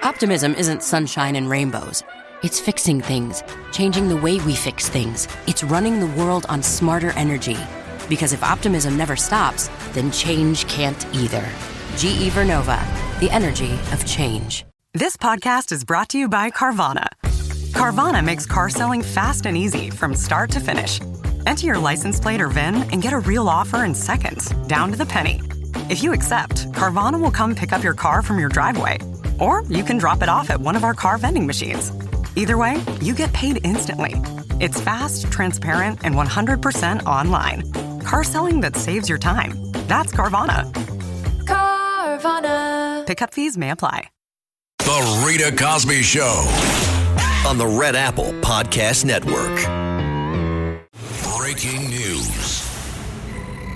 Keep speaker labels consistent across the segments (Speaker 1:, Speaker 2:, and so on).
Speaker 1: Optimism isn't sunshine and rainbows. It's fixing things, changing the way we fix things. It's running the world on smarter energy. Because if optimism never stops, then change can't either. GE Vernova, the energy of change.
Speaker 2: This podcast is brought to you by Carvana. Carvana makes car selling fast and easy from start to finish. Enter your license plate or VIN and get a real offer in seconds, down to the penny. If you accept, Carvana will come pick up your car from your driveway. Or you can drop it off at one of our car vending machines. Either way, you get paid instantly. It's fast, transparent, and 100% online. Car selling that saves your time. That's Carvana.
Speaker 3: Carvana.
Speaker 2: Pickup fees may apply.
Speaker 4: The Rita Cosby Show on the Red Apple Podcast Network. Breaking news.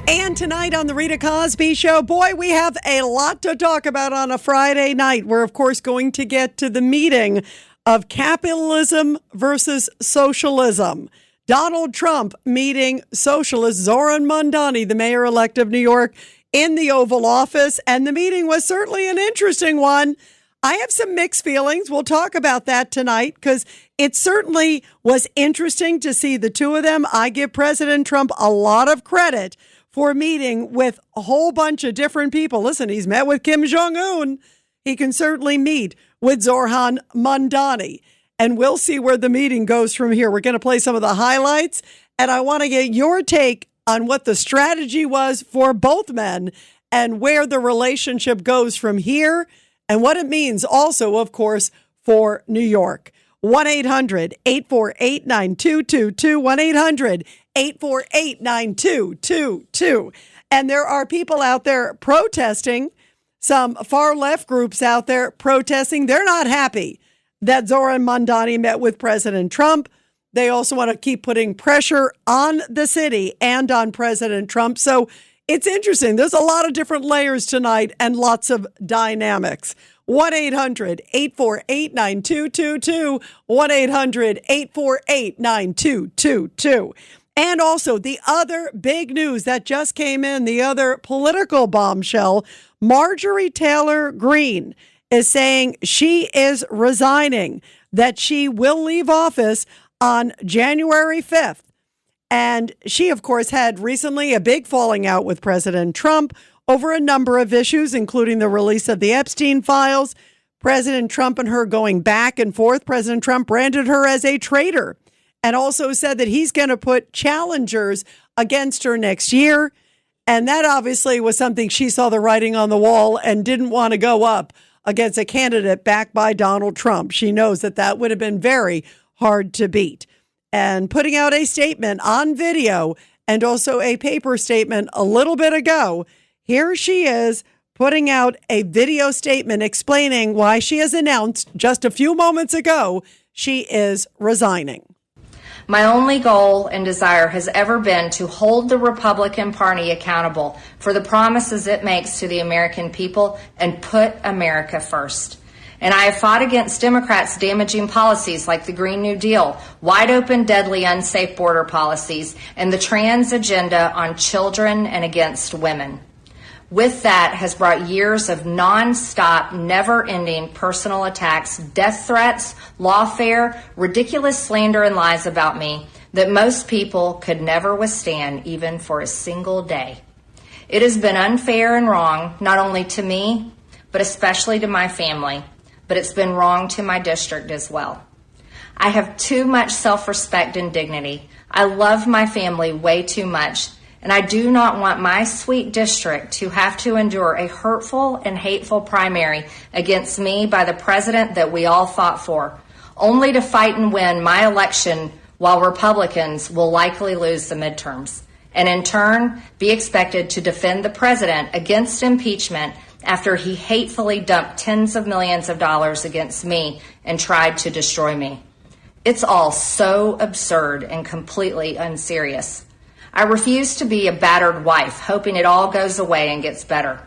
Speaker 5: And tonight on the Rita Cosby Show, boy, we have a lot to talk about on a Friday night. We're, of course, going to get to the meeting of capitalism versus socialism. Donald Trump meeting socialist Zohran Mamdani, the mayor-elect of New York, in the Oval Office. And the meeting was certainly an interesting one. I have some mixed feelings. We'll talk about that tonight because it certainly was interesting to see the two of them. I give President Trump a lot of credit for meeting with a whole bunch of different people. Listen, he's met with Kim Jong-un. He can certainly meet with Zohran Mamdani. And we'll see where the meeting goes from here. We're going to play some of the highlights. And I want to get your take on what the strategy was for both men and where the relationship goes from here and what it means also, of course, for New York. 1-800-848-9222. 1-800-848-9222. And there are people out there protesting, some far left groups out there protesting. They're not happy that Zohran Mamdani met with President Trump. They also want to keep putting pressure on the city and on President Trump. So it's interesting. There's a lot of different layers tonight and lots of dynamics. 1-800-848-9222. 1-800-848-9222. And also the other big news that just came in, the other political bombshell, Marjorie Taylor Green is saying she is resigning, that she will leave office on January 5th. And she, of course, had recently a big falling out with President Trump over a number of issues, including the release of the Epstein files. President Trump and her going back and forth. President Trump branded her as a traitor and also said that he's going to put challengers against her next year. And that obviously was something she saw the writing on the wall and didn't want to go up against a candidate backed by Donald Trump. She knows that that would have been very hard to beat. And putting out a statement on video and also a paper statement a little bit ago, here she is putting out a video statement explaining why she has announced just a few moments ago she is resigning.
Speaker 6: My only goal and desire has ever been to hold the Republican Party accountable for the promises it makes to the American people and put America first. And I have fought against Democrats' damaging policies like the Green New Deal, wide open, deadly, unsafe border policies, and the trans agenda on children and against women. With that has brought years of nonstop, never-ending personal attacks, death threats, lawfare, ridiculous slander and lies about me that most people could never withstand even for a single day. It has been unfair and wrong, not only to me, but especially to my family, but it's been wrong to my district as well. I have too much self-respect and dignity. I love my family way too much. And I do not want my sweet district to have to endure a hurtful and hateful primary against me by the president that we all fought for, only to fight and win my election while Republicans will likely lose the midterms, and in turn be expected to defend the president against impeachment after he hatefully dumped tens of millions of dollars against me and tried to destroy me. It's all so absurd and completely unserious. I refuse to be a battered wife, hoping it all goes away and gets better.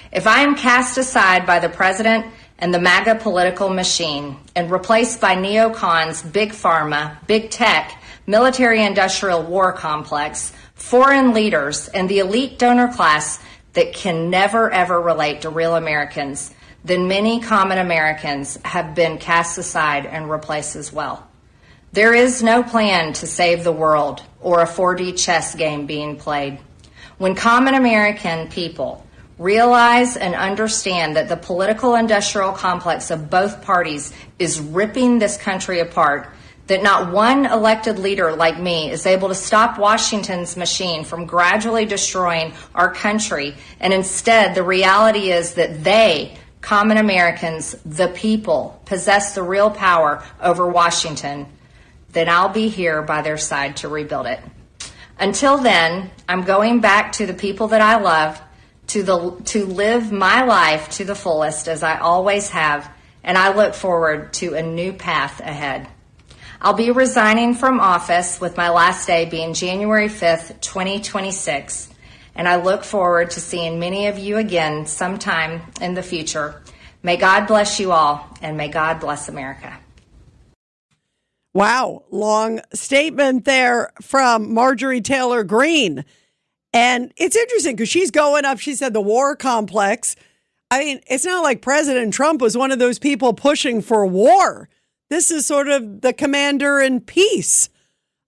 Speaker 6: If I am cast aside by the president and the MAGA political machine and replaced by neocons, big pharma, big tech, military-industrial war complex, foreign leaders, and the elite donor class that can never, ever relate to real Americans, then many common Americans have been cast aside and replaced as well. There is no plan to save the world or a 4D chess game being played. When common American people realize and understand that the political industrial complex of both parties is ripping this country apart, that not one elected leader like me is able to stop Washington's machine from gradually destroying our country, and instead the reality is that they, common Americans, the people, possess the real power over Washington, then I'll be here by their side to rebuild it. Until then, I'm going back to the people that I love, to live my life to the fullest as I always have, and I look forward to a new path ahead. I'll be resigning from office with my last day being January 5th, 2026, and I look forward to seeing many of you again sometime in the future. May God bless you all, and may God bless America.
Speaker 5: Wow, long statement there from Marjorie Taylor Green. And it's interesting because she's going up, she said, the war complex. I mean, it's not like President Trump was one of those people pushing for war. This is sort of the commander in peace.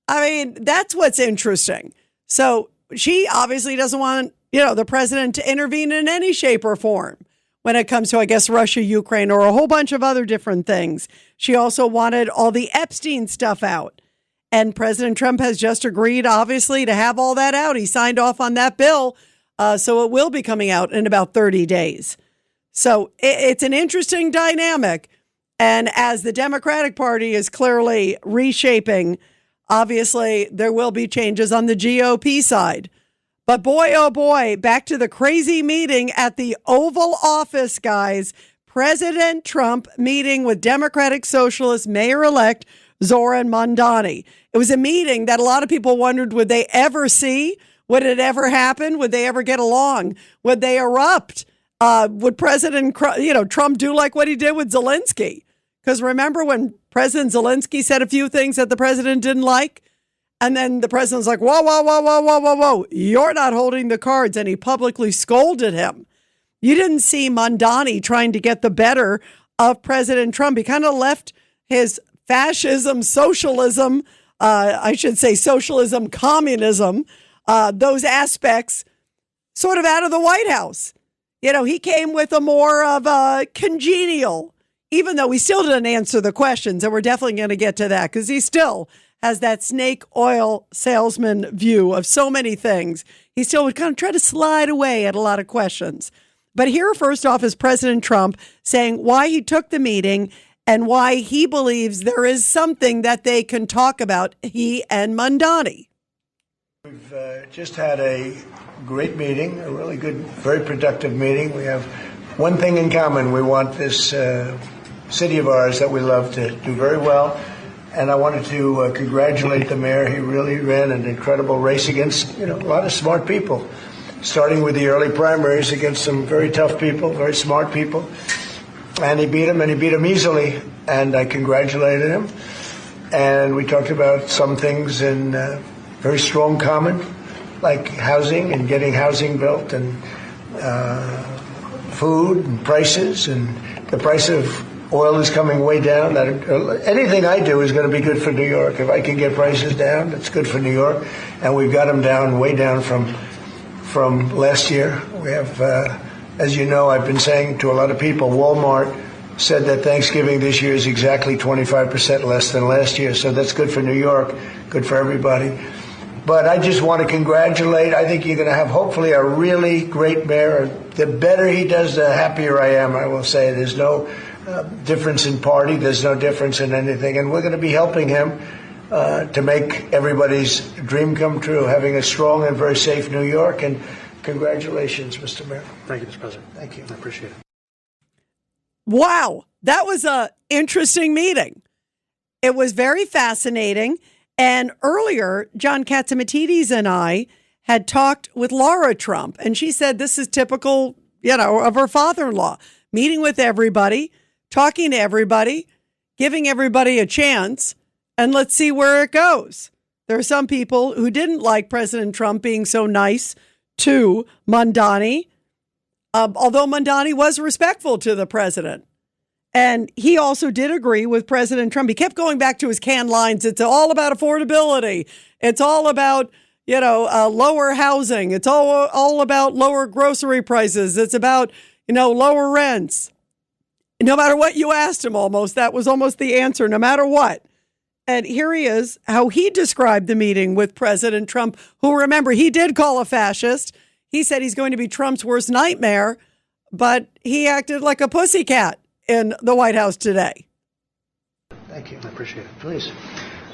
Speaker 5: I mean, that's what's interesting. So she obviously doesn't want, the president to intervene in any shape or form when it comes to, I guess, Russia, Ukraine, or a whole bunch of other different things. She also wanted all the Epstein stuff out. And President Trump has just agreed, obviously, to have all that out. He signed off on that bill. So it will be coming out in about 30 days. So it's an interesting dynamic. And as the Democratic Party is clearly reshaping, obviously, there will be changes on the GOP side. But boy, oh boy, back to the crazy meeting at the Oval Office, guys. President Trump meeting with Democratic Socialist Mayor-elect Zohran Mamdani. It was a meeting that a lot of people wondered, would they ever see? Would it ever happen? Would they ever get along? Would they erupt? Would President Trump do like what he did with Zelensky? Because remember when President Zelensky said a few things that the president didn't like? And then the president's like, whoa, whoa, whoa, whoa, whoa, whoa, whoa. You're not holding the cards. And he publicly scolded him. You didn't see Mamdani trying to get the better of President Trump. He kind of left his fascism, socialism, socialism, communism, those aspects sort of out of the White House. He came with a more of a congenial, even though he still didn't answer the questions. And we're definitely going to get to that because he still has that snake oil salesman view of so many things. He still would kind of try to slide away at a lot of questions. But here, first off, is President Trump saying why he took the meeting and why he believes there is something that they can talk about, he and Mamdani.
Speaker 3: We've just had a great meeting, a really good, very productive meeting. We have one thing in common. We want this city of ours that we love to do very well. And I wanted to congratulate the mayor. He really ran an incredible race against, a lot of smart people, starting with the early primaries against some very tough people, very smart people. And he beat them easily. And I congratulated him. And we talked about some things in very strong common, like housing and getting housing built and food and prices. And the price of oil is coming way down. Anything I do is going to be good for New York. If I can get prices down, that's good for New York. And we've got them down, way down from last year. We have, as you know, I've been saying to a lot of people, Walmart said that Thanksgiving this year is exactly 25% less than last year. So that's good for New York, good for everybody. But I just want to congratulate. I think you're going to have, hopefully, a really great mayor. The better he does, the happier I am, I will say. There's no difference in party. There's no difference in anything. And we're going to be helping him to make everybody's dream come true, having a strong and very safe New York. And congratulations, Mr. Mayor.
Speaker 7: Thank you, Mr. President.
Speaker 3: Thank you.
Speaker 7: I appreciate it.
Speaker 5: Wow, that was an interesting meeting. It was very fascinating. And earlier, John Catsimatidis and I had talked with Laura Trump, and she said this is typical, of her father-in-law, meeting with everybody, talking to everybody, giving everybody a chance, and let's see where it goes. There are some people who didn't like President Trump being so nice to Mamdani. although Mamdani was respectful to the president. And he also did agree with President Trump. He kept going back to his canned lines. It's all about affordability. It's all about, lower housing. It's all about lower grocery prices. It's about, lower rents. No matter what you asked him, that was almost the answer, no matter what. And here he is, how he described the meeting with President Trump, who, remember, he did call a fascist. He said he's going to be Trump's worst nightmare, but he acted like a pussycat in the White House today.
Speaker 3: Thank you. I appreciate it. Please.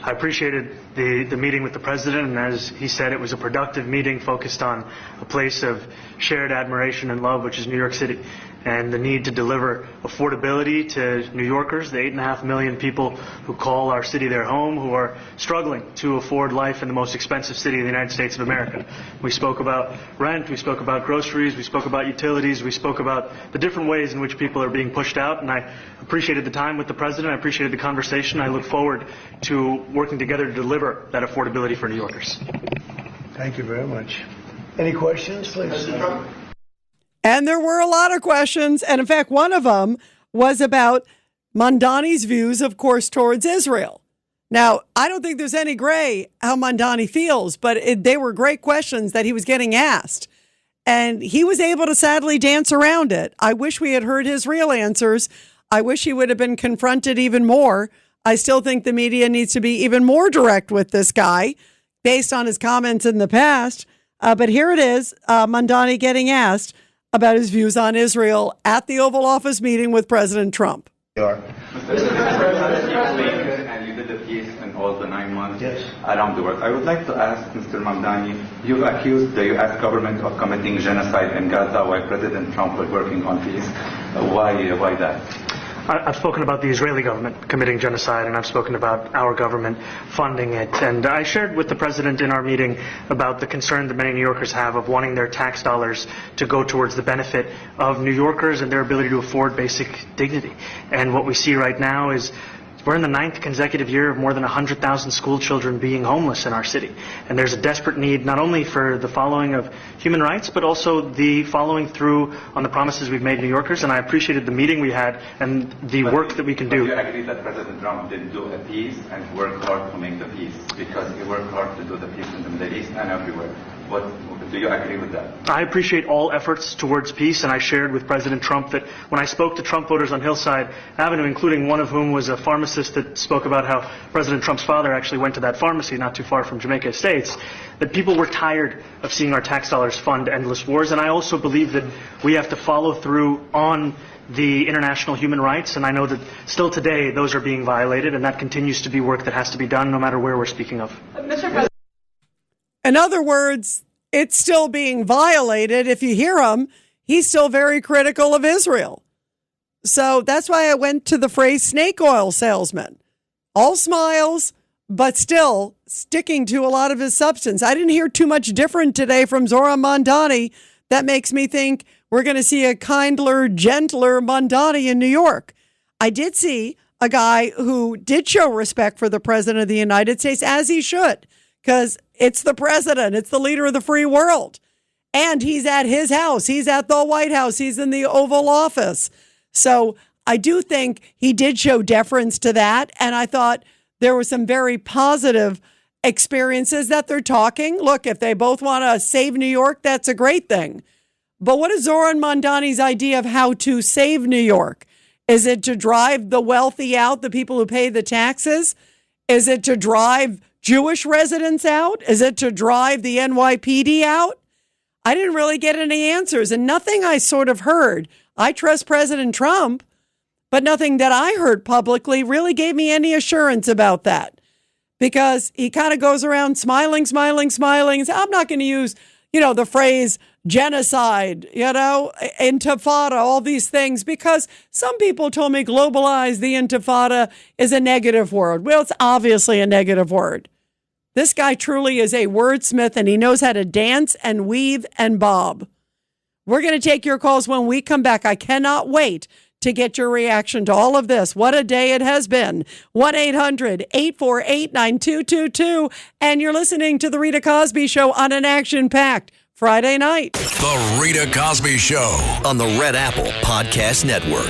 Speaker 7: I appreciated the meeting with the president, and as he said, it was a productive meeting focused on a place of shared admiration and love, which is New York City, and the need to deliver affordability to New Yorkers, the 8.5 million people who call our city their home, who are struggling to afford life in the most expensive city in the United States of America. We spoke about rent, we spoke about groceries, we spoke about utilities, we spoke about the different ways in which people are being pushed out, and I appreciated the time with the president, I appreciated the conversation. I look forward to working together to deliver that affordability for New Yorkers.
Speaker 3: Thank you very much. Any questions, please?
Speaker 5: And there were a lot of questions. And in fact, one of them was about Mamdani's views, of course, towards Israel. Now, I don't think there's any gray how Mamdani feels, but they were great questions that he was getting asked. And he was able to sadly dance around it. I wish we had heard his real answers. I wish he would have been confronted even more. I still think the media needs to be even more direct with this guy based on his comments in the past. But here it is, Mamdani getting asked about his views on Israel at the Oval Office meeting with President Trump.
Speaker 8: Mr. President, and you did the piece in all the 9 months around the world. I would like to ask Mr. Mamdani, you accused the U.S. government of committing genocide in Gaza while President Trump was working on peace. Why that?
Speaker 7: I've spoken about the Israeli government committing genocide, and I've spoken about our government funding it. And I shared with the president in our meeting about the concern that many New Yorkers have of wanting their tax dollars to go towards the benefit of New Yorkers and their ability to afford basic dignity. And what we see right now is we're in the 9th consecutive year of more than 100,000 school children being homeless in our city. And there's a desperate need not only for the following of human rights, but also the following through on the promises we've made New Yorkers. And I appreciated the meeting we had and the work that we can do.
Speaker 8: Do you agree that President Trump did do a peace and work hard to make the peace? Because he worked hard to do the peace in the Middle East and everywhere. Do you agree with that?
Speaker 7: I appreciate all efforts towards peace, and I shared with President Trump that when I spoke to Trump voters on Hillside Avenue, including one of whom was a pharmacist that spoke about how President Trump's father actually went to that pharmacy not too far from Jamaica Estates, that people were tired of seeing our tax dollars fund endless wars. And I also believe that we have to follow through on the international human rights, and I know that still today those are being violated, and that continues to be work that has to be done no matter where we're speaking of.
Speaker 5: Mr. President. In other words, it's still being violated. If you hear him, he's still very critical of Israel. So that's why I went to the phrase snake oil salesman. All smiles, but still sticking to a lot of his substance. I didn't hear too much different today from Zohran Mamdani. That makes me think we're going to see a kindler, gentler Mamdani in New York. I did see a guy who did show respect for the president of the United States, as he should, because it's the president. It's the leader of the free world. And he's at his house. He's at the White House. He's in the Oval Office. So I do think he did show deference to that. And I thought there were some very positive experiences that they're talking. Look, if they both want to save New York, that's a great thing. But what is Zohran Mamdani's idea of how to save New York? Is it to drive the wealthy out, the people who pay the taxes? Is it to drive Jewish residents out? Is it to drive the NYPD out? I didn't really get any answers, and nothing I sort of heard. I trust President Trump, but nothing that I heard publicly really gave me any assurance about that, because he kind of goes around smiling. I'm not going to use, the phrase genocide, intifada, all these things, because some people told me globalize the intifada is a negative word. Well, it's obviously a negative word. This guy truly is a wordsmith, and he knows how to dance and weave and bob. We're going to take your calls when we come back. I cannot wait to get your reaction to all of this. What a day it has been. 1-800-848-9222. And you're listening to The Rita Cosby Show on an action-packed Friday night.
Speaker 4: The Rita Cosby Show on the Red Apple Podcast Network.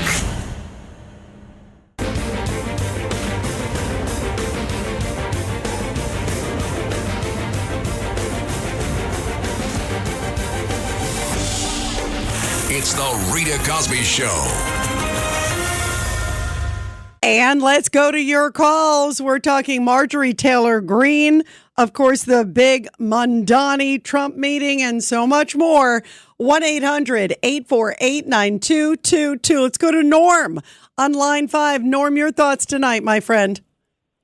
Speaker 4: It's the Rita Cosby Show.
Speaker 5: And let's go to your calls. We're talking Marjorie Taylor Green, of course, the big Mamdani Trump meeting, and so much more. 1-800-848-9222. Let's go to Norm on line 5. Norm, your thoughts tonight, my friend.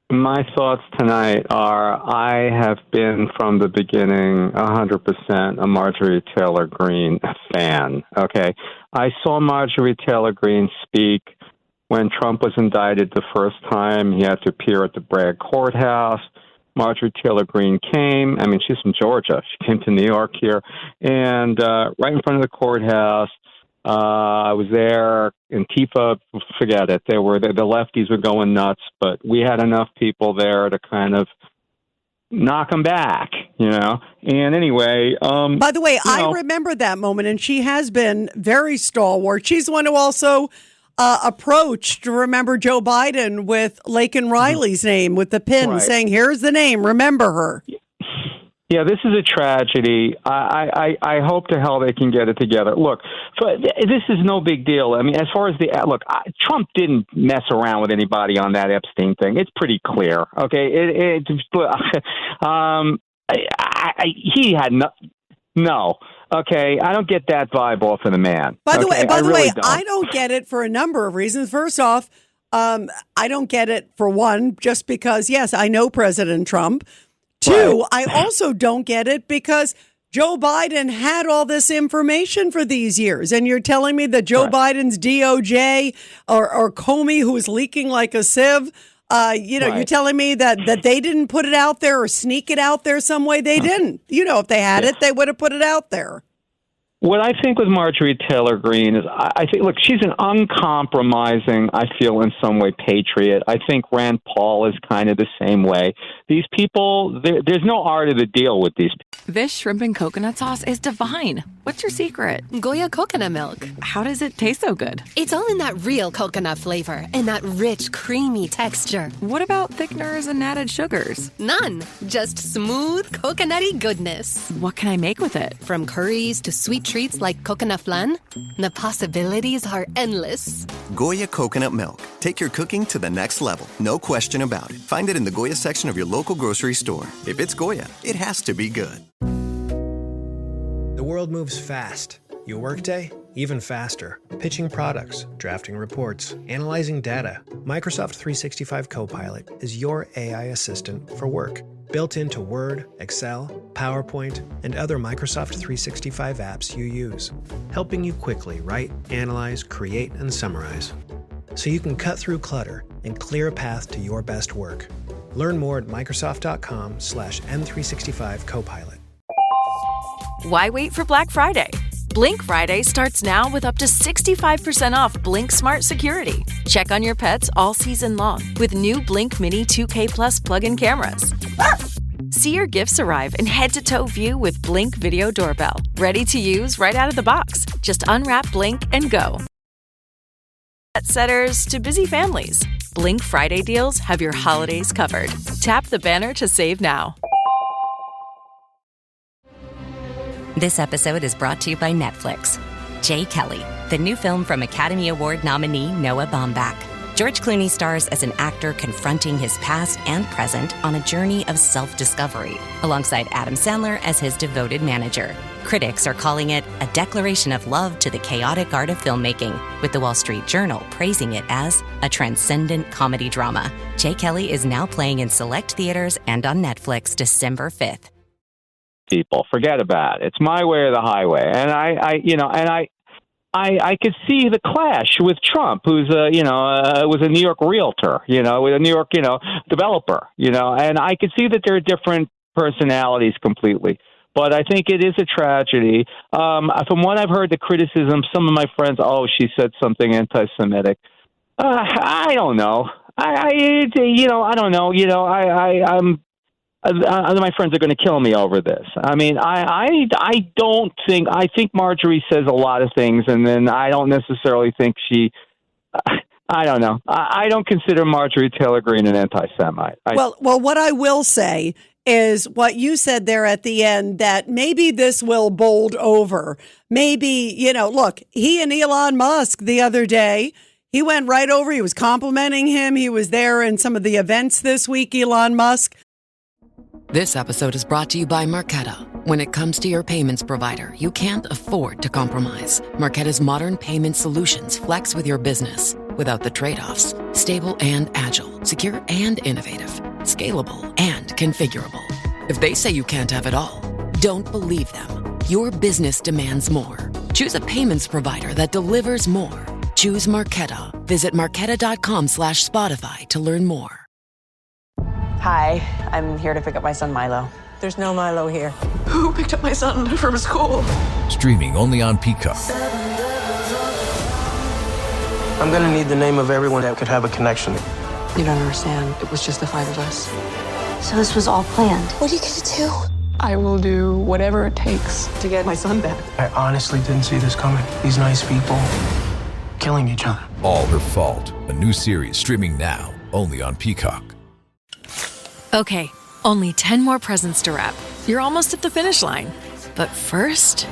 Speaker 9: My thoughts tonight are I have been from the beginning 100% a Marjorie Taylor Green fan, okay? I saw Marjorie Taylor Green speak when Trump was indicted the first time. He had to appear at the Bragg courthouse. Marjorie Taylor Green came. I mean, she's from Georgia. She came to New York here. And right in front of the courthouse, I was there. Antifa, forget it. The lefties were going nuts, but we had enough people there to kind of knock them back, you know. And anyway,
Speaker 5: by the way, I remember that moment, and she has been very stalwart. She's the one who also approached, remember, Joe Biden with Laken Riley's name with the pin, right, saying, "Here's the name. Remember her."
Speaker 9: Yeah, this is a tragedy. I hope to hell they can get it together. Look, this is no big deal. I mean, as far as Trump didn't mess around with anybody on that Epstein thing. It's pretty clear. Okay, he had no. Okay, I don't get that vibe off of the man.
Speaker 5: By the way,
Speaker 9: don't.
Speaker 5: I don't get it for a number of reasons. First off, I don't get it for one, just because, yes, I know President Trump. Two, right. I also don't get it because Joe Biden had all this information for these years. And you're telling me that Joe Biden's DOJ or Comey, who is leaking like a sieve, you're telling me that they didn't put it out there or sneak it out there some way? They didn't. If they had it, they would have put it out there.
Speaker 9: What I think with Marjorie Taylor Green is, I think, look, she's an uncompromising, I feel in some way, patriot. I think Rand Paul is kind of the same way. These people, there's no art of the deal with these people.
Speaker 10: This shrimp and coconut sauce is divine. What's your secret?
Speaker 11: Goya coconut milk.
Speaker 10: How does it taste so good?
Speaker 11: It's all in that real coconut flavor and that rich, creamy texture.
Speaker 10: What about thickeners and added sugars?
Speaker 11: None. Just smooth, coconutty goodness.
Speaker 10: What can I make with it?
Speaker 11: From curries to sweet treats like coconut flan, the possibilities are endless.
Speaker 12: Goya coconut milk. Take your cooking to the next level. No question about it. Find it in the Goya section of your local grocery store. If it's Goya, it has to be good.
Speaker 13: The world moves fast. Your workday, even faster. Pitching products, drafting reports, analyzing data. Microsoft 365 Copilot is your AI assistant for work. Built into Word, Excel, PowerPoint, and other Microsoft 365 apps you use. Helping you quickly write, analyze, create, and summarize. So you can cut through clutter and clear a path to your best work. Learn more at Microsoft.com/M365 Copilot.
Speaker 10: Why wait for Black Friday? Blink Friday starts now with up to 65% off Blink Smart Security. Check on your pets all season long with new Blink Mini 2K Plus plug-in cameras. See your gifts arrive in head-to-toe view with Blink Video Doorbell. Ready to use right out of the box. Just unwrap Blink and go. Pet setters to busy families. Blink Friday deals have your holidays covered. Tap the banner to save now.
Speaker 1: This episode is brought to you by Netflix. Jay Kelly, the new film from Academy Award nominee Noah Baumbach. George Clooney stars as an actor confronting his past and present on a journey of self-discovery, alongside Adam Sandler as his devoted manager. Critics are calling it a declaration of love to the chaotic art of filmmaking, with the Wall Street Journal praising it as a transcendent comedy drama. Jay Kelly is now playing in select theaters and on Netflix December 5th.
Speaker 9: People, forget about it. It's my way or the highway. And I could see the clash with Trump, who's was a New York realtor, with a New York, developer, and I could see that there are different personalities completely. But I think it is a tragedy. From what I've heard, the criticism, some of my friends, she said something anti-Semitic. I don't know. I don't know. my friends are going to kill me over this. I mean, I think Marjorie says a lot of things, and then I don't necessarily think she. I don't know. I don't consider Marjorie Taylor Green an anti-Semite.
Speaker 5: Well, what I will say is what you said there at the end, that maybe this will bold over. Maybe, look, he and Elon Musk the other day, he went right over. He was complimenting him. He was there in some of the events this week, Elon Musk.
Speaker 1: This episode is brought to you by Marqeta. When it comes to your payments provider, you can't afford to compromise. Marqeta's modern payment solutions flex with your business without the trade-offs. Stable and agile, secure and innovative, scalable and configurable. If they say you can't have it all, don't believe them. Your business demands more. Choose a payments provider that delivers more. Choose Marqeta. Visit marqeta.com/Spotify to learn more.
Speaker 14: Hi, I'm here to pick up my son Milo. There's no Milo here.
Speaker 15: Who picked up my son from school?
Speaker 16: Streaming only on Peacock.
Speaker 17: I'm gonna need the name of everyone that could have a connection.
Speaker 14: You don't understand. It was just the 5 of us.
Speaker 18: So this was all planned.
Speaker 15: What are you gonna do? I will do whatever it takes to get my son back.
Speaker 17: I honestly didn't see this coming. These nice people killing each other.
Speaker 16: All Her Fault. A new series streaming now only on Peacock.
Speaker 10: Okay, only 10 more presents to wrap. You're almost at the finish line. But first...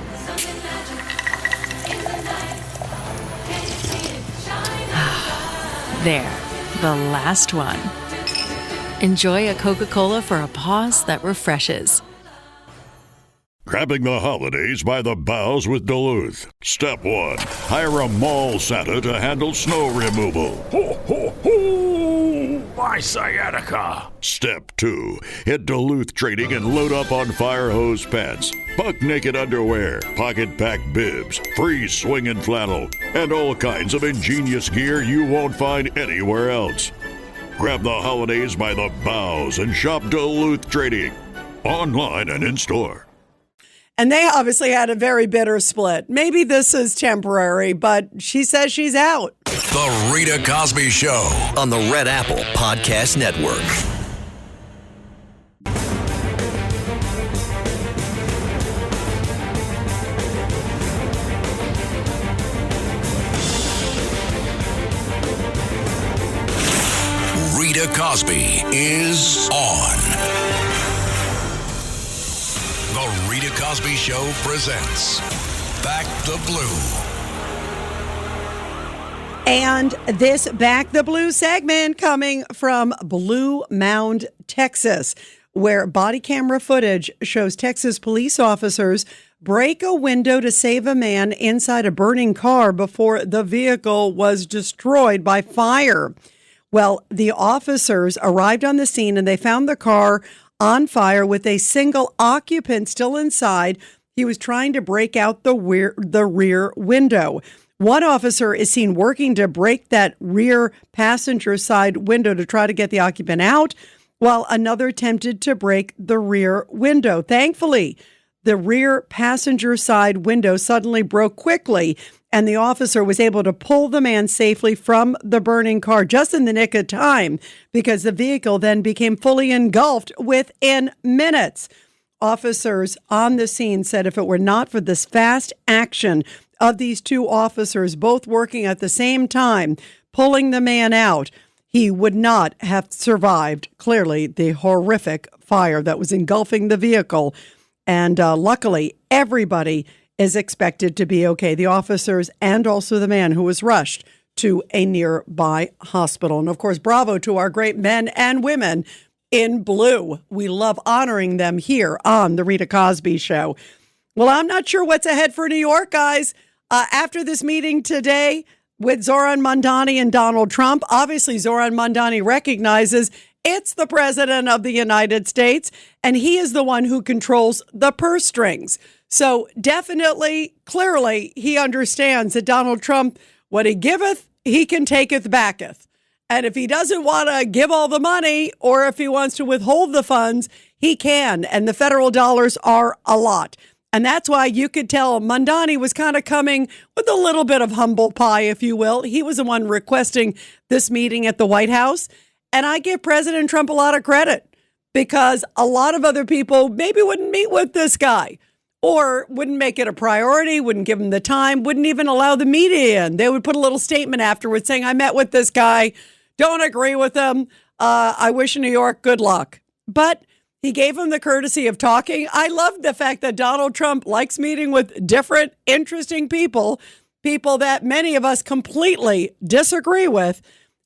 Speaker 10: there, the last one. Enjoy a Coca-Cola for a pause that refreshes.
Speaker 19: Grabbing the holidays by the boughs with Duluth. Step 1. Hire a mall Santa to handle snow removal.
Speaker 20: Ho, ho, ho! My sciatica.
Speaker 19: Step 2. Hit Duluth Trading and load up on fire hose pants, buck naked underwear, pocket pack bibs, free swinging flannel, and all kinds of ingenious gear you won't find anywhere else. Grab the holidays by the boughs and shop Duluth Trading. Online and in-store.
Speaker 5: And they obviously had a very bitter split. Maybe this is temporary, but she says she's out.
Speaker 4: The Rita Cosby Show on the Red Apple Podcast Network. Rita Cosby is on. The Rita Cosby Show presents Back the Blue.
Speaker 5: And this Back the Blue segment coming from Blue Mound, Texas, where body camera footage shows Texas police officers break a window to save a man inside a burning car before the vehicle was destroyed by fire. Well, the officers arrived on the scene and they found the car on fire with a single occupant still inside. He was trying to break out the rear window. One officer is seen working to break that rear passenger side window to try to get the occupant out, while another attempted to break the rear window. Thankfully, the rear passenger side window suddenly broke quickly, and the officer was able to pull the man safely from the burning car just in the nick of time, because the vehicle then became fully engulfed within minutes. Officers on the scene said if it were not for this fast action of these two officers, both working at the same time, pulling the man out, he would not have survived, clearly, the horrific fire that was engulfing the vehicle. And luckily, everybody is expected to be okay. The officers and also the man who was rushed to a nearby hospital. And of course, bravo to our great men and women in blue. We love honoring them here on the Rita Cosby Show. Well, I'm not sure what's ahead for New York, guys. After this meeting today with Zohran Mamdani and Donald Trump, obviously Zohran Mamdani recognizes it's the president of the United States, and he is the one who controls the purse strings. So definitely, clearly, he understands that Donald Trump, what he giveth, he can taketh backeth. And if he doesn't want to give all the money, or if he wants to withhold the funds, he can. And the federal dollars are a lot. And that's why you could tell Mamdani was kind of coming with a little bit of humble pie, if you will. He was the one requesting this meeting at the White House. And I give President Trump a lot of credit. because a lot of other people maybe wouldn't meet with this guy or wouldn't make it a priority, wouldn't give him the time, wouldn't even allow the media in. They would put a little statement afterwards saying, I met with this guy, don't agree with him. I wish New York good luck. But he gave him the courtesy of talking. I love the fact that Donald Trump likes meeting with different, interesting people that many of us completely disagree with.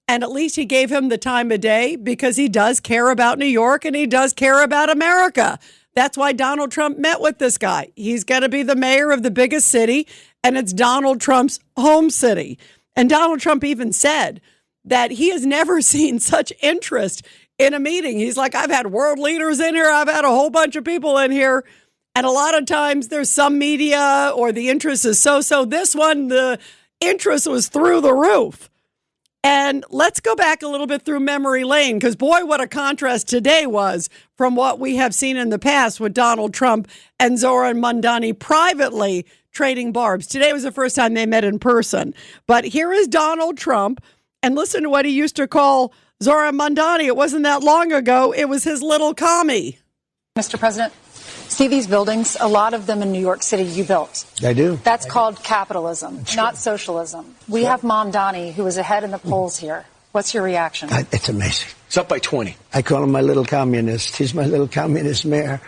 Speaker 5: And at least he gave him the time of day because he does care about New York and he does care about America. That's why Donald Trump met with this guy. He's going to be the mayor of the biggest city, and it's Donald Trump's home city. And Donald Trump even said that he has never seen such interest in a meeting. He's like, I've had world leaders in here. I've had a whole bunch of people in here. And a lot of times there's some media or the interest is so. This one, the interest was through the roof. And let's go back a little bit through memory lane, because boy, what a contrast today was from what we have seen in the past with Donald Trump and Zohran Mamdani privately trading barbs. Today was the first time they met in person. But here is Donald Trump, and listen to what he used to call Zohran Mamdani. It wasn't that long ago. It was his little commie.
Speaker 21: Mr. President, see these buildings? A lot of them in New York City you built.
Speaker 3: I do.
Speaker 21: That's called capitalism, not socialism. We have Mamdani, who is ahead in the polls here. What's your reaction?
Speaker 3: It's amazing.
Speaker 22: It's up by 20.
Speaker 3: I call him my little communist. He's my little communist mayor.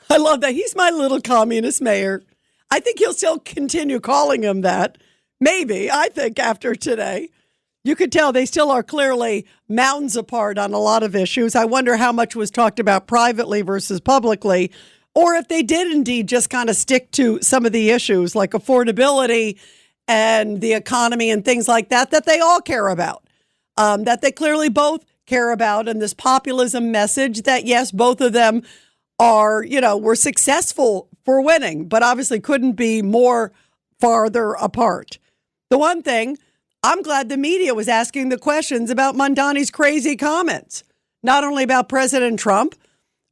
Speaker 5: I love that. He's my little communist mayor. I think he'll still continue calling him that. Maybe, I think, after today. You could tell they still are clearly mountains apart on a lot of issues. I wonder how much was talked about privately versus publicly, or if they did indeed just kind of stick to some of the issues like affordability and the economy and things like that they all care about, that they clearly both care about, and this populism message that, yes, both of them are, were successful for winning, but obviously couldn't be more farther apart. The one thing, I'm glad the media was asking the questions about Mamdani's crazy comments, not only about President Trump,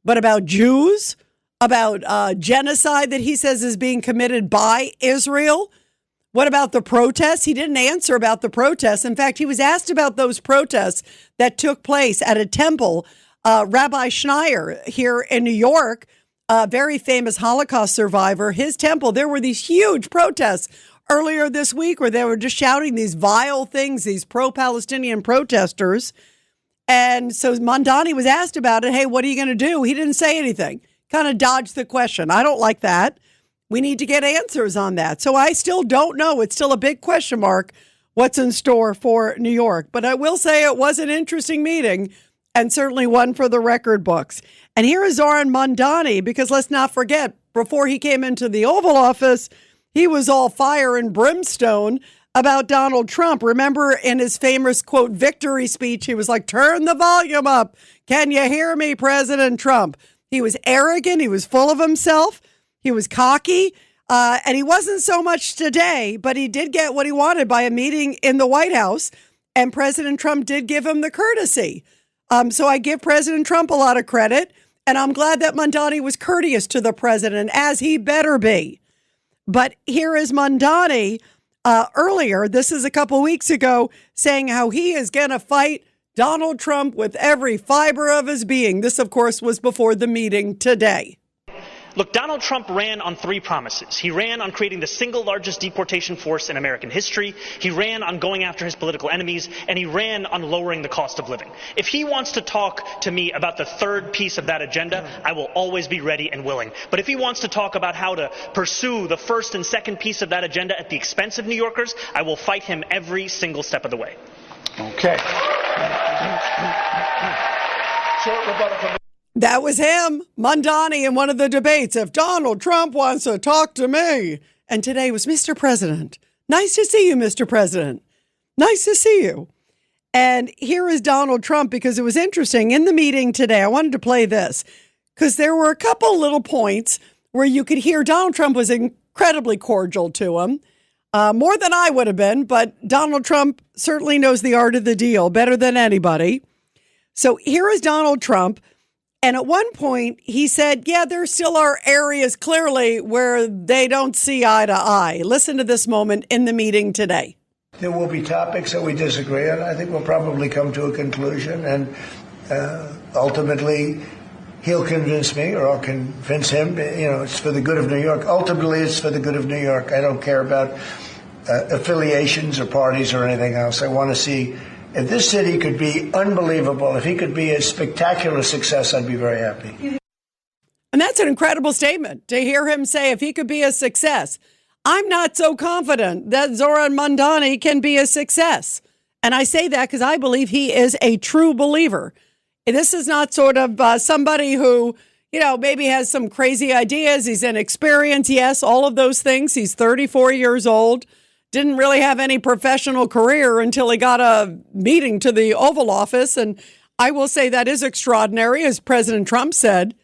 Speaker 5: but about Jews, about genocide that he says is being committed by Israel. What about the protests? He didn't answer about the protests. In fact, he was asked about those protests that took place at a temple. Rabbi Schneier here in New York, a very famous Holocaust survivor, his temple, there were these huge protests earlier this week where they were just shouting these vile things, these pro-Palestinian protesters. And so Mamdani was asked about it. Hey, what are you going to do? He didn't say anything. Kind of dodged the question. I don't like that. We need to get answers on that. So I still don't know. It's still a big question mark what's in store for New York. But I will say it was an interesting meeting and certainly one for the record books. And here is Zohran Mamdani, because let's not forget, before he came into the Oval Office, he was all fire and brimstone about Donald Trump. Remember in his famous, quote, victory speech, he was like, turn the volume up. Can you hear me, President Trump? He was arrogant. He was full of himself. He was cocky. And he wasn't so much today, but he did get what he wanted by a meeting in the White House. And President Trump did give him the courtesy. So I give President Trump a lot of credit. And I'm glad that Mamdani was courteous to the president, as he better be. But here is Mamdani earlier, this is a couple weeks ago, saying how he is going to fight Donald Trump with every fiber of his being. This, of course, was before the meeting today.
Speaker 23: Look, Donald Trump ran on 3 promises. He ran on creating the single largest deportation force in American history. He ran on going after his political enemies, and he ran on lowering the cost of living. If he wants to talk to me about the third piece of that agenda, I will always be ready and willing. But if he wants to talk about how to pursue the first and second piece of that agenda at the expense of New Yorkers, I will fight him every single step of the way.
Speaker 22: Okay. Short rebuttal from
Speaker 5: That was him, Mamdani, in one of the debates. If Donald Trump wants to talk to me. And today was Mr. President. Nice to see you, Mr. President. Nice to see you. And here is Donald Trump, because it was interesting in the meeting today. I wanted to play this because there were a couple little points where you could hear Donald Trump was incredibly cordial to him. More than I would have been, but Donald Trump certainly knows the art of the deal better than anybody. So here is Donald Trump. And at one point, he said, yeah, there still are areas clearly where they don't see eye to eye. Listen to this moment in the meeting today.
Speaker 3: There will be topics that we disagree on. I think we'll probably come to a conclusion. And Ultimately, he'll convince me, or I'll convince him. It's for the good of New York. Ultimately, it's for the good of New York. I don't care about affiliations or parties or anything else. I want to see if this city could be unbelievable. If he could be a spectacular success, I'd be very happy.
Speaker 5: And that's an incredible statement to hear him say if he could be a success. I'm not so confident that Zohran Mamdani can be a success. And I say that because I believe he is a true believer. This is not sort of somebody who, maybe has some crazy ideas. He's inexperienced. Yes, all of those things. He's 34 years old. Didn't really have any professional career until he got a meeting to the Oval Office. And I will say that is extraordinary. As President Trump said,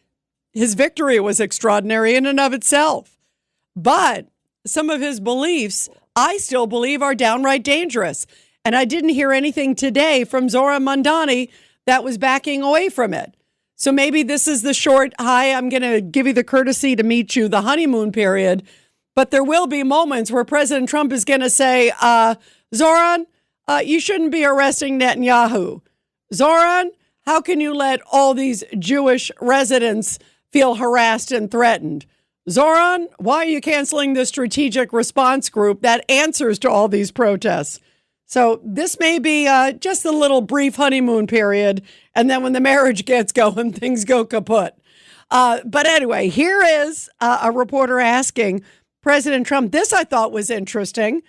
Speaker 5: his victory was extraordinary in and of itself. But some of his beliefs, I still believe, are downright dangerous. And I didn't hear anything today from Zohran Mamdani that was backing away from it. So maybe this is the short, hi, I'm going to give you the courtesy to meet you, the honeymoon period. But there will be moments where President Trump is going to say, Zohran, you shouldn't be arresting Netanyahu. Zohran, how can you let all these Jewish residents feel harassed and threatened? Zohran, why are you canceling the strategic response group that answers to all these protests? So this may be just a little brief honeymoon period. And then when the marriage gets going, things go kaput. But anyway, here is a reporter asking President Trump. This I thought was interesting.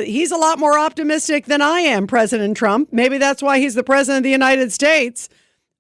Speaker 5: He's a lot more optimistic than I am, President Trump. Maybe that's why he's the president of the United States.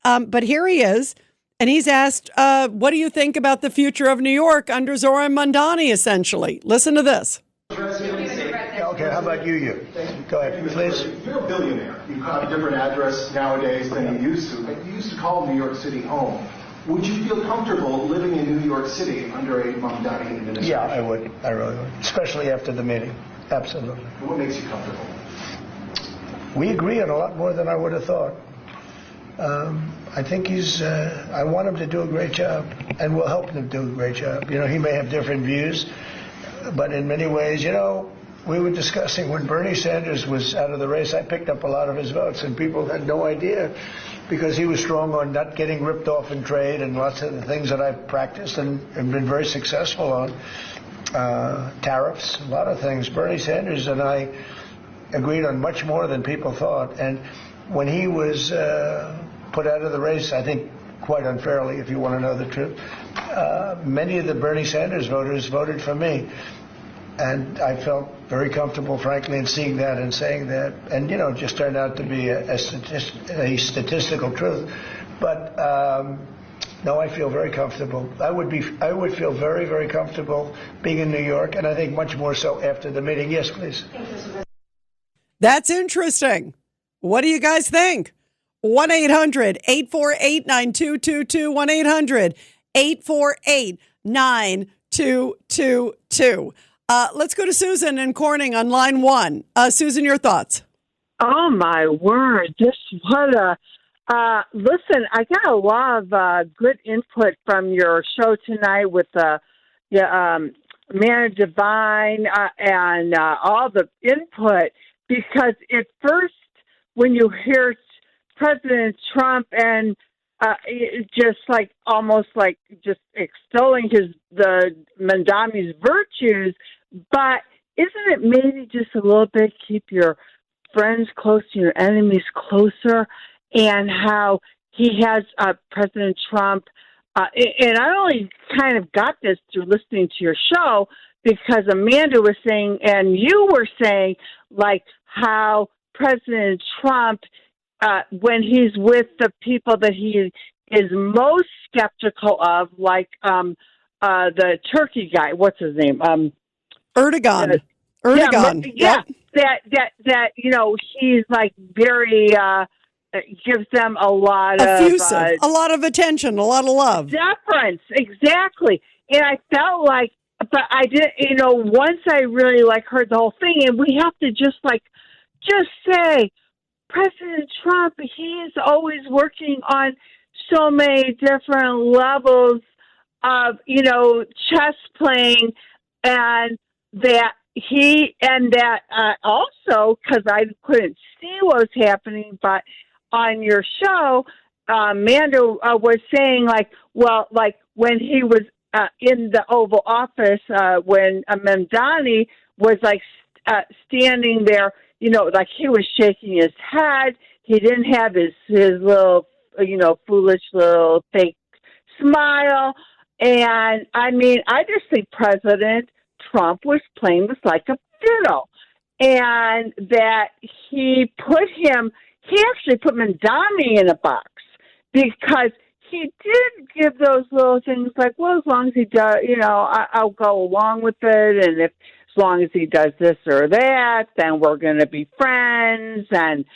Speaker 5: But here he is. And he's asked, what do you think about the future of New York under Zohran Mamdani, essentially? Listen to this.
Speaker 3: Okay, how about you? Go ahead, please.
Speaker 2: You're a billionaire. You have a different address nowadays than you used to. But you used to call New York City home. Would you feel comfortable living in New York City under a Mamdani administration?
Speaker 3: Yeah, I would. I really would. Especially after the meeting. Absolutely.
Speaker 2: What makes you comfortable?
Speaker 3: We agree on a lot more than I would have thought. I think I want him to do a great job, and we'll help him do a great job. He may have different views, but in many ways, we were discussing when Bernie Sanders was out of the race, I picked up a lot of his votes, and people had no idea because he was strong on not getting ripped off in trade and lots of the things that I've practiced and been very successful on, tariffs, a lot of things. Bernie Sanders and I agreed on much more than people thought, and when he was put out of the race, I think quite unfairly, if you want to know the truth, many of the Bernie Sanders voters voted for me. And I felt very comfortable, frankly, in seeing that and saying that. And, it just turned out to be a statistical truth. But, no, I feel very comfortable. I would feel very, very comfortable being in New York, and I think much more so after the meeting. Yes, please.
Speaker 5: That's interesting. What do you guys think? 1-800-848-9222, 1-800-848-9222. Let's go to Susan in Corning on line 1. Susan, your thoughts?
Speaker 6: Oh, my word. Listen, I got a lot of good input from your show tonight with Man Divine and all the input, because at first, when you hear President Trump and just like almost like just extolling the Mamdani's virtues, but isn't it maybe just a little bit keep your friends close to your enemies closer, and how he has President Trump, and I only kind of got this through listening to your show because Amanda was saying and you were saying like how President Trump, when he's with the people that he is most skeptical of, like the Turkey guy, what's his name?
Speaker 5: Erdogan.
Speaker 6: Erdogan. Yeah. That he's like very gives them a lot
Speaker 5: effusive,
Speaker 6: of
Speaker 5: a lot of attention, a lot of love,
Speaker 6: deference. Exactly. And I felt like, but I didn't. Once I really heard the whole thing, and we have to just say, President Trump, he is always working on so many different levels of, chess playing, and that also, because I couldn't see what was happening, but on your show, Mando was saying, like, well, like when he was in the Oval Office, when Mamdani was like standing there, you know, like he was shaking his head. He didn't have his little, you know, foolish little fake smile. And I mean, I just think President Trump was playing this like a fiddle. And that he actually put Mamdani in a box because he did give those little things like, well, as long as he does, you know, I'll go along with it. And as long as he does this or that, then we're going to be friends. And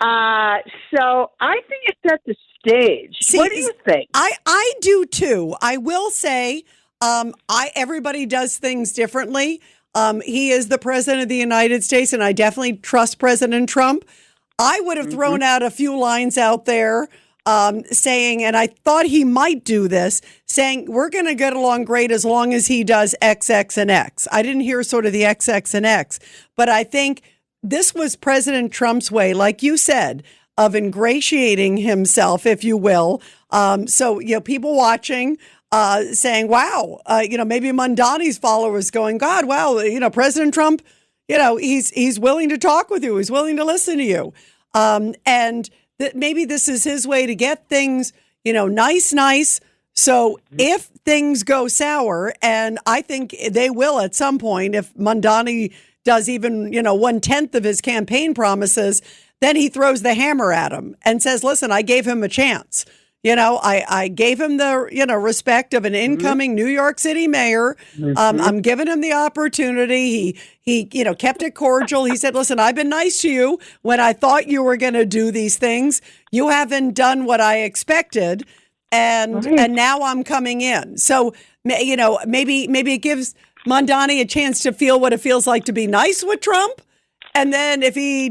Speaker 6: so I think it set the stage.
Speaker 5: See,
Speaker 6: what do you think?
Speaker 5: I do too. I will say, everybody does things differently. He is the president of the United States, and I definitely trust President Trump. I would have thrown out a few lines out there saying, and I thought he might do this, saying we're going to get along great as long as he does X, X, and X. I didn't hear sort of the X, X, and X, but I think this was President Trump's way, like you said, of ingratiating himself, if you will. So, you know, people watching saying, wow, you know, maybe Mamdani's followers going, God, wow, you know, President Trump, you know, he's willing to talk with you. He's willing to listen to you. And that maybe this is his way to get things, you know, nice. So if things go sour, and I think they will at some point, if Mamdani does even, you know, 1/10 of his campaign promises, then he throws the hammer at him and says, listen, I gave him a chance. You know, I gave him the, you know, respect of an incoming New York City mayor. I'm giving him the opportunity. He, you know, kept it cordial. He said, listen, I've been nice to you when I thought you were going to do these things. You haven't done what I expected. And now I'm coming in. So, you know, maybe it gives Mamdani a chance to feel what it feels like to be nice with Trump. And then if he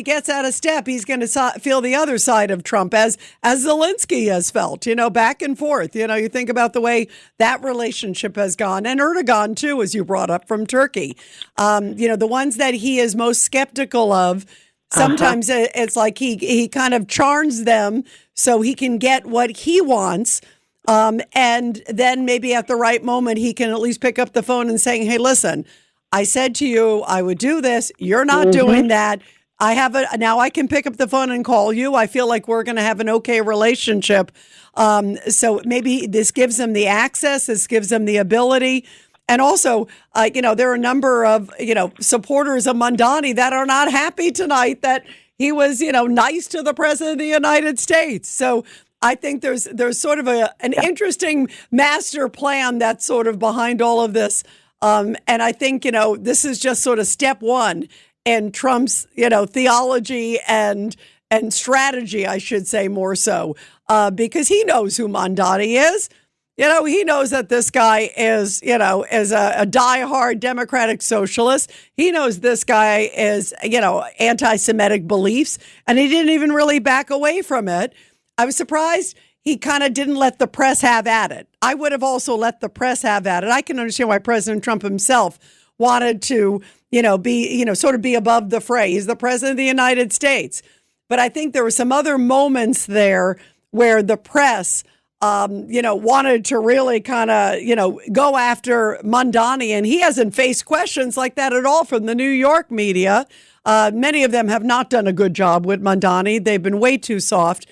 Speaker 5: gets out of step, he's going to feel the other side of Trump, as Zelensky has felt, you know, back and forth. You know, you think about the way that relationship has gone, and Erdogan, too, as you brought up, from Turkey. You know, the ones that he is most skeptical of, sometimes it's like he kind of charms them so he can get what he wants. And then maybe at the right moment, he can at least pick up the phone and say, hey, listen, I said to you, I would do this. You're not doing that. Now I can pick up the phone and call you. I feel like we're going to have an okay relationship. So maybe this gives them the access. This gives them the ability. And also, you know, there are a number of, you know, supporters of Mamdani that are not happy tonight that he was, you know, nice to the president of the United States. So I think there's sort of an interesting master plan that's sort of behind all of this. And I think, you know, this is just sort of step one in Trump's, you know, theology and strategy, I should say, more so, because he knows who Mamdani is. You know, he knows that this guy is, you know, is a diehard Democratic socialist. He knows this guy is, you know, anti-Semitic beliefs, and he didn't even really back away from it. I was surprised he kind of didn't let the press have at it. I would have also let the press have at it. I can understand why President Trump himself wanted to, you know, be, you know, sort of be above the fray. He's the president of the United States. But I think there were some other moments there where the press, you know, wanted to really kind of, you know, go after Mamdani. And he hasn't faced questions like that at all from the New York media. Many of them have not done a good job with Mamdani. They've been way too soft.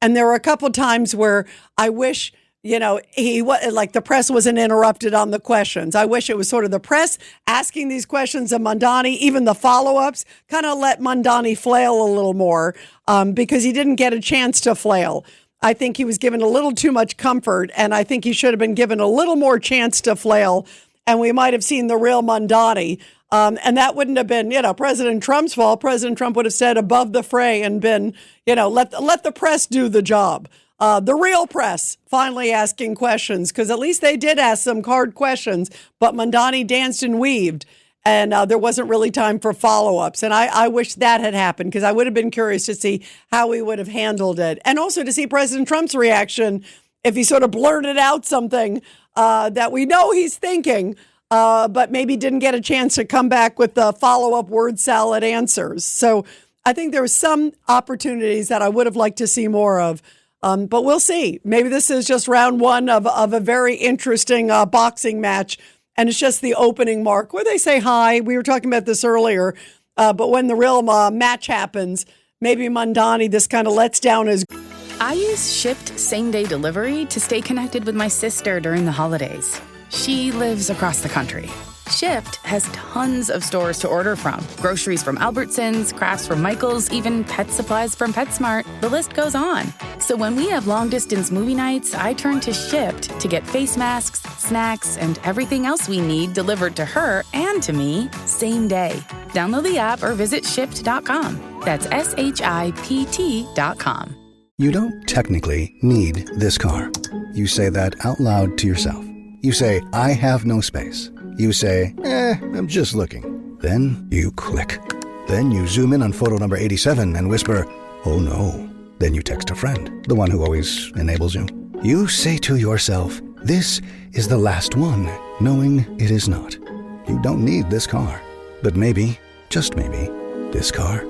Speaker 5: And there were a couple times where I wish, you know, the press wasn't interrupted on the questions. I wish it was sort of the press asking these questions of Mamdani, even the follow-ups, kind of let Mamdani flail a little more because he didn't get a chance to flail. I think he was given a little too much comfort, and I think he should have been given a little more chance to flail, and we might have seen the real Mamdani. And that wouldn't have been, you know, President Trump's fault. President Trump would have said above the fray and been, you know, let the press do the job. The real press finally asking questions, because at least they did ask some hard questions, but Mamdani danced and weaved, and there wasn't really time for follow-ups. And I wish that had happened, because I would have been curious to see how he would have handled it. And also to see President Trump's reaction if he sort of blurted out something that we know he's thinking, but maybe didn't get a chance to come back with the follow-up word salad answers. So I think there were some opportunities that I would have liked to see more of. But we'll see. Maybe this is just round one of a very interesting boxing match. And it's just the opening mark where they say hi. We were talking about this earlier. But when the real match happens, maybe Mamdani, this kind of lets down his...
Speaker 7: I use Shipt same-day delivery to stay connected with my sister during the holidays. She lives across the country. Shipt has tons of stores to order from. Groceries from Albertsons, crafts from Michael's, even pet supplies from PetSmart. The list goes on. So when we have long-distance movie nights, I turn to Shipt to get face masks, snacks, and everything else we need delivered to her and to me same day. Download the app or visit Shipt.com. That's SHIPT.com.
Speaker 8: You don't technically need this car. You say that out loud to yourself. You say, I have no space. You say, I'm just looking. Then you click. Then you zoom in on photo number 87 and whisper, oh no. Then you text a friend, the one who always enables you. You say to yourself, this is the last one, knowing it is not. You don't need this car. But maybe, just maybe, this car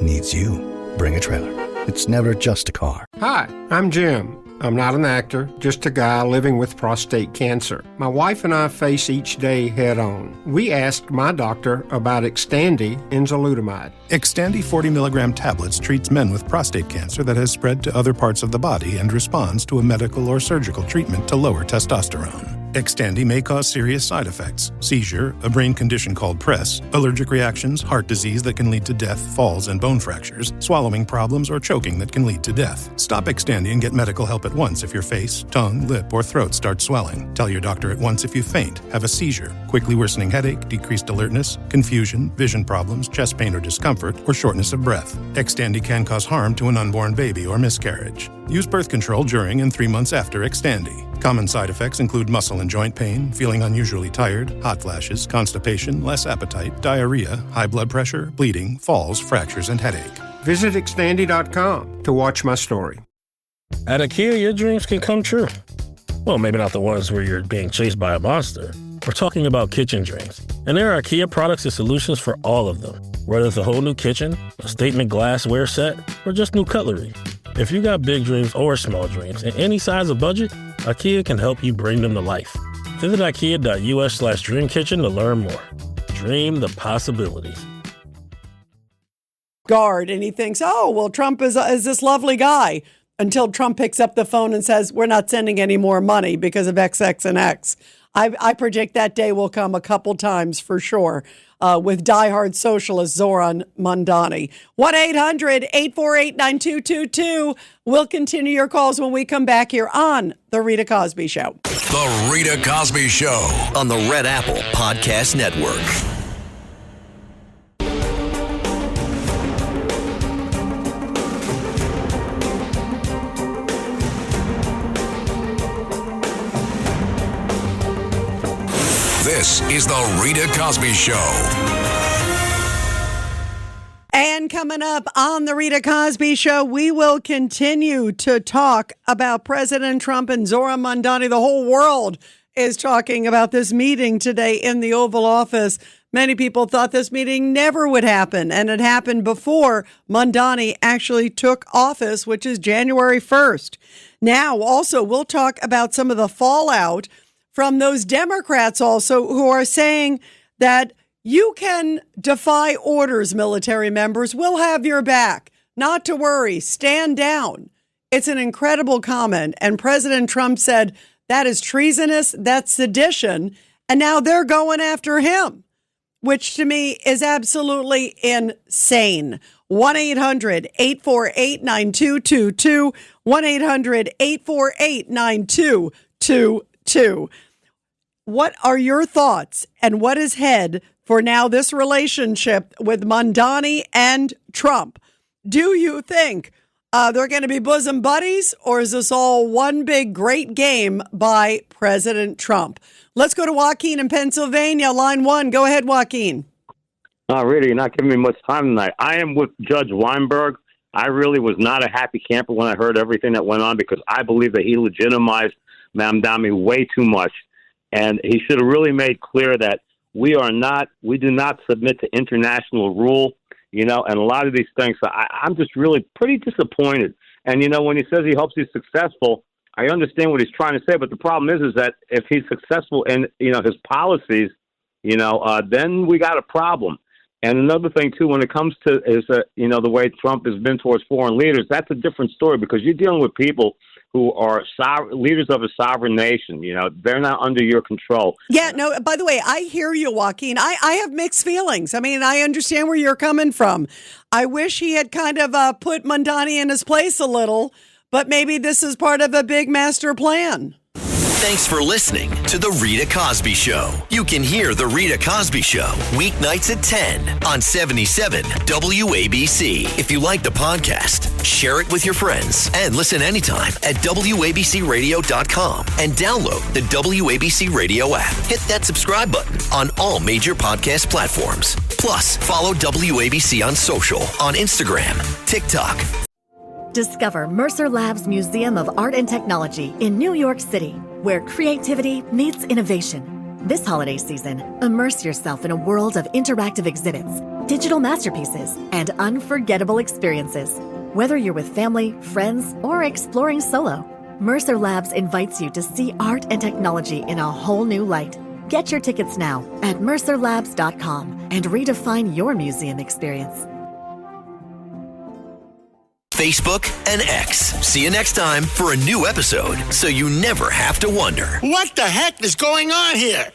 Speaker 8: needs you. Bring a trailer. It's never just a car.
Speaker 11: Hi, I'm Jim. I'm not an actor, just a guy living with prostate cancer. My wife and I face each day head on. We asked my doctor about Xtandi enzalutamide.
Speaker 24: Xtandi 40 milligram tablets treats men with prostate cancer that has spread to other parts of the body and responds to a medical or surgical treatment to lower testosterone. Xtandi may cause serious side effects: seizure, a brain condition called PRESS, allergic reactions, heart disease that can lead to death, falls and bone fractures, swallowing problems, or choking that can lead to death. Stop Xtandi and get medical help at once if your face, tongue, lip, or throat starts swelling. Tell your doctor at once if you faint, have a seizure, quickly worsening headache, decreased alertness, confusion, vision problems, chest pain or discomfort, or shortness of breath. Xtandi can cause harm to an unborn baby or miscarriage. Use birth control during and 3 months after Xtandi. Common side effects include muscle and joint pain, feeling unusually tired, hot flashes, constipation, less appetite, diarrhea, high blood pressure, bleeding, falls, fractures, and headache.
Speaker 11: Visit Xtandi.com to watch my story.
Speaker 25: At IKEA, your dreams can come true. Well, maybe not the ones where you're being chased by a monster. We're talking about kitchen dreams. And there are IKEA products and solutions for all of them. Whether it's a whole new kitchen, a statement glassware set, or just new cutlery. If you got big dreams or small dreams in any size of budget, IKEA can help you bring them to life. Visit IKEA.us/dreamkitchen to learn more. Dream the possibilities.
Speaker 5: Guard, and he thinks, oh, well, Trump is this lovely guy, until Trump picks up the phone and says, we're not sending any more money because of XX and X. I predict that day will come a couple times for sure. With diehard socialist Zohran Mamdani. 1-800-848-9222. We'll continue your calls when we come back here on The Rita Cosby Show.
Speaker 4: The Rita Cosby Show on the Red Apple Podcast Network. This is The Rita Cosby Show.
Speaker 5: And coming up on The Rita Cosby Show, we will continue to talk about President Trump and Zohran Mamdani. The whole world is talking about this meeting today in the Oval Office. Many people thought this meeting never would happen, and it happened before Mamdani actually took office, which is January 1st. Now, also, we'll talk about some of the fallout from those Democrats also who are saying that you can defy orders, military members. We'll have your back. Not to worry. Stand down. It's an incredible comment. And President Trump said that is treasonous. That's sedition. And now they're going after him, which to me is absolutely insane. 1-800-848-9222. 1-800-848-9222. What are your thoughts and what is ahead for now this relationship with Mamdani and Trump? Do you think they're going to be bosom buddies, or is this all one big great game by President Trump? Let's go to Joaquin in Pennsylvania, line 1. Go ahead, Joaquin.
Speaker 26: Rita, you're not giving me much time tonight. I am with Judge Weinberg. I really was not a happy camper when I heard everything that went on, because I believe that he legitimized Mamdani way too much. And he should have really made clear that we do not submit to international rule. and a lot of these things. So I'm just really pretty disappointed. And, when he says he hopes he's successful, I understand what he's trying to say, but the problem is that if he's successful in, his policies, then we got a problem. And another thing, too, when it comes to the way Trump has been towards foreign leaders, that's a different story because you're dealing with people who are leaders of a sovereign nation. They're not under your control.
Speaker 5: Yeah, no, by the way, I hear you, Joaquin. I have mixed feelings. I mean, I understand where you're coming from. I wish he had kind of put Mamdani in his place a little, but maybe this is part of a big master plan.
Speaker 4: Thanks for listening to The Rita Cosby Show. You can hear The Rita Cosby Show weeknights at 10 on 77 WABC. If you like the podcast, share it with your friends and listen anytime at WABCRadio.com and download the WABC Radio app. Hit that subscribe button on all major podcast platforms. Plus, follow WABC on social on Instagram, TikTok.
Speaker 1: Discover Mercer Lab's Museum of Art and Technology in New York City, where creativity meets innovation. This holiday season, immerse yourself in a world of interactive exhibits, digital masterpieces, and unforgettable experiences. Whether you're with family, friends, or exploring solo, Mercer Labs invites you to see art and technology in a whole new light. Get your tickets now at mercerlabs.com and redefine your museum experience.
Speaker 4: Facebook, and X. See you next time for a new episode so you never have to wonder.
Speaker 9: What the heck is going on here?